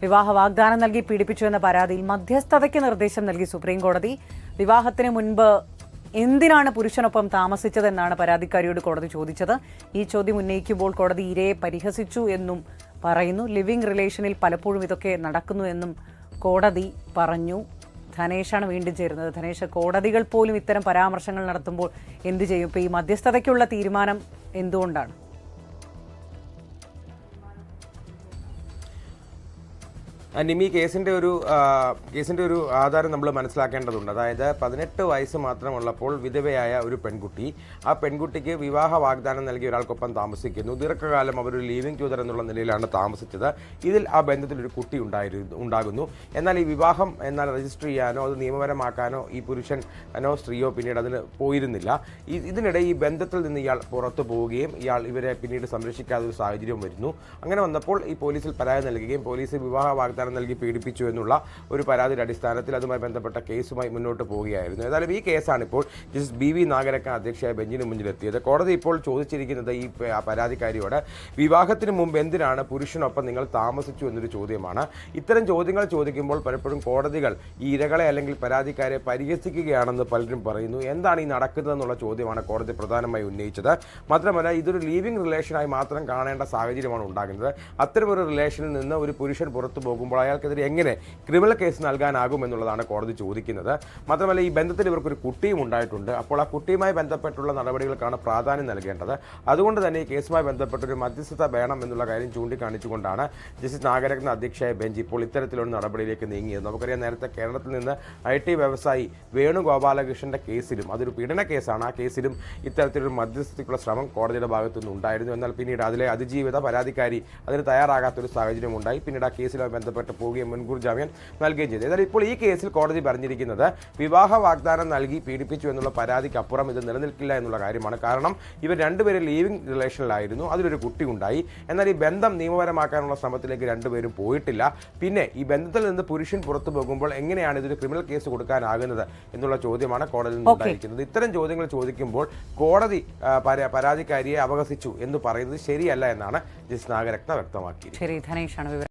വിവാഹ വാഗ്ദാനം നൽകി പീഡിപ്പിച്ചുവെന്ന പരാതിയിൽ മധ്യസ്ഥതയ്ക്ക് നിർദ്ദേശം നൽകി സുപ്രീംകോടതി. വിവാഹത്തിന് മുൻപ് എന്തിനാണ് പുരുഷനൊപ്പം താമസിച്ചതെന്നാണ് പരാതിക്കാരിയോട് കോടതി ചോദിച്ചത്. ഈ ചോദ്യം ഉന്നയിക്കുമ്പോൾ കോടതി ഇരയെ പരിഹസിച്ചു എന്നും പറയുന്നു. ലിവിംഗ് റിലേഷനിൽ പലപ്പോഴും ഇതൊക്കെ നടക്കുന്നു എന്നും കോടതി പറഞ്ഞു. ധനേഷാണ് വീണ്ടും ചേരുന്നത്. ധനേഷ്, കോടതികൾ പോലും ഇത്തരം പരാമർശങ്ങൾ നടത്തുമ്പോൾ എന്ത് ചെയ്യും? ഇപ്പോൾ ഈ മധ്യസ്ഥതയ്ക്കുള്ള തീരുമാനം എന്തുകൊണ്ടാണ്? നിമി, കേസിൻ്റെ ഒരു ആധാരം നമ്മൾ മനസ്സിലാക്കേണ്ടതുണ്ട്. അതായത് 18 വയസ്സ് മാത്രമുള്ളപ്പോൾ വിധവയായ ഒരു പെൺകുട്ടി, ആ പെൺകുട്ടിക്ക് വിവാഹ വാഗ്ദാനം നൽകിയ ഒരാൾക്കൊപ്പം താമസിക്കുന്നു. ദീർഘകാലം അവരൊരു ലീവിംഗ് ട്യൂതർ എന്നുള്ള നിലയിലാണ് താമസിച്ചത്. ഇതിൽ ആ ബന്ധത്തിലൊരു കുട്ടി ഉണ്ടാകുന്നു. എന്നാൽ ഈ വിവാഹം രജിസ്റ്റർ ചെയ്യാനോ അത് നിയമപരമാക്കാനോ ഈ പുരുഷനോ സ്ത്രീയോ പിന്നീട് അതിന് പോയിരുന്നില്ല. ഇതിനിടെ ഈ ബന്ധത്തിൽ നിന്ന് ഇയാൾ പുറത്തു പോവുകയും ഇവരെ പിന്നീട് സംരക്ഷിക്കാതെ ഒരു സാഹചര്യം വരുന്നു. അങ്ങനെ വന്നപ്പോൾ ഈ പോലീസിൽ പരാതി നൽകുകയും പോലീസ് വിവാഹ വാഗ്ദാനം നൽകി പീഡിപ്പിച്ചു എന്നുള്ള ഒരു പരാതിയുടെ അടിസ്ഥാനത്തിൽ അതുമായി ബന്ധപ്പെട്ട കേസുമായി മുന്നോട്ട് പോവുകയായിരുന്നു. ഏതായാലും ഈ കേസാണ് ഇപ്പോൾ ജസ്റ്റിസ് BV നാഗരക്കൻ അധ്യക്ഷയായ ബെഞ്ചിന് മുന്നിലെത്തിയത്. കോടതി ഇപ്പോൾ ചോദിച്ചിരിക്കുന്നത് ഈ പരാതിക്കാരിയോട് വിവാഹത്തിന് മുമ്പ് എന്തിനാണ് പുരുഷനൊപ്പം നിങ്ങൾ താമസിച്ചു എന്നൊരു ചോദ്യമാണ്. ഇത്തരം ചോദ്യങ്ങൾ ചോദിക്കുമ്പോൾ പലപ്പോഴും കോടതികൾ ഈ ഇരകളെ അല്ലെങ്കിൽ പരാതിക്കാരെ പരിഹസിക്കുകയാണെന്ന് പലരും പറയുന്നു. എന്താണ് ഈ നടക്കുന്നതെന്നുള്ള ചോദ്യമാണ് കോടതി പ്രധാനമായി ഉന്നയിച്ചത്. മാത്രമല്ല, ഇതൊരു ലീവിംഗ് റിലേഷനായി മാത്രം കാണേണ്ട സാഹചര്യമാണ് ഉണ്ടാകുന്നത്. അത്തരമൊരു റിലേഷനിൽ നിന്ന് ഒരു പുരുഷൻ പുറത്തു പോകുമ്പോൾ അയാൾക്കെതിരെ എങ്ങനെ ക്രിമിനൽ കേസ് നൽകാനാകുമെന്നുള്ളതാണ് കോടതി ചോദിക്കുന്നത്. മാത്രമല്ല, ഈ ബന്ധത്തിൽ ഇവർക്കൊരു കുട്ടിയും ഉണ്ടായിട്ടുണ്ട്. അപ്പോൾ ആ കുട്ടിയുമായി ബന്ധപ്പെട്ടുള്ള നടപടികൾക്കാണ് പ്രാധാന്യം നൽകേണ്ടത്. അതുകൊണ്ട് തന്നെ ഈ കേസുമായി ബന്ധപ്പെട്ടൊരു മധ്യസ്ഥത വേണം എന്നുള്ള കാര്യം ചൂണ്ടിക്കാണിച്ചുകൊണ്ടാണ് ജസ്റ്റിസ് നാഗരത്ന അധ്യക്ഷയായ ബെഞ്ച് ഇപ്പോൾ ഇത്തരത്തിലുള്ള നടപടിയിലേക്ക് നീങ്ങിയത്. നമുക്കറിയാം, നേരത്തെ കേരളത്തിൽ നിന്ന് IT വ്യവസായി വേണുഗോപാലകൃഷ്ണന്റെ കേസിലും, അതൊരു പീഡന കേസാണ്, ആ കേസിലും ഇത്തരത്തിലൊരു മധ്യസ്ഥതയ്ക്കുള്ള ശ്രമം കോടതിയുടെ ഭാഗത്തുനിന്ന് ഉണ്ടായിരുന്നു. എന്നാൽ പിന്നീട് അതിലെ അതിജീവിത പരാതിക്കാരി അതിന് തയ്യാറാകാത്തൊരു സാഹചര്യം ഉണ്ടായി. പിന്നീട് ആ കേസുമായി ബന്ധപ്പെട്ട് പോവുകയും മുൻകൂർ ജാമ്യം നൽകുകയും ചെയ്തു. എന്നാൽ ഇപ്പോൾ ഈ കേസിൽ കോടതി പറഞ്ഞിരിക്കുന്നത് വിവാഹ വാഗ്ദാനം നൽകി പീഡിപ്പിച്ചു എന്നുള്ള പരാതിക്ക് അപ്പുറം ഇത് നിലനിൽക്കില്ല എന്നുള്ള കാര്യമാണ്. കാരണം ഇവർ രണ്ടുപേരും ലീവിംഗ് റിലേഷനിലായിരുന്നു, അതിലൊരു കുട്ടി ഉണ്ടായി. എന്നാൽ ഈ ബന്ധം നിയമപരമാക്കാനുള്ള ശ്രമത്തിലേക്ക് രണ്ടുപേരും പോയിട്ടില്ല. പിന്നെ ഈ ബന്ധത്തിൽ നിന്ന് പുരുഷൻ പുറത്തു പോകുമ്പോൾ എങ്ങനെയാണ് ഇതൊരു ക്രിമിനൽ കേസ് കൊടുക്കാനാകുന്നത് എന്നുള്ള ചോദ്യമാണ് കോടതിയിൽ നിന്നുണ്ടായിരിക്കുന്നത്. ഇത്തരം ചോദ്യങ്ങൾ ചോദിക്കുമ്പോൾ കോടതി പരാതിക്കാരിയെ അപഹസിച്ചു എന്ന് പറയുന്നത് ശരിയല്ല എന്നാണ് ജസ്റ്റിസ് നാഗരത്ന വ്യക്തമാക്കിയത്.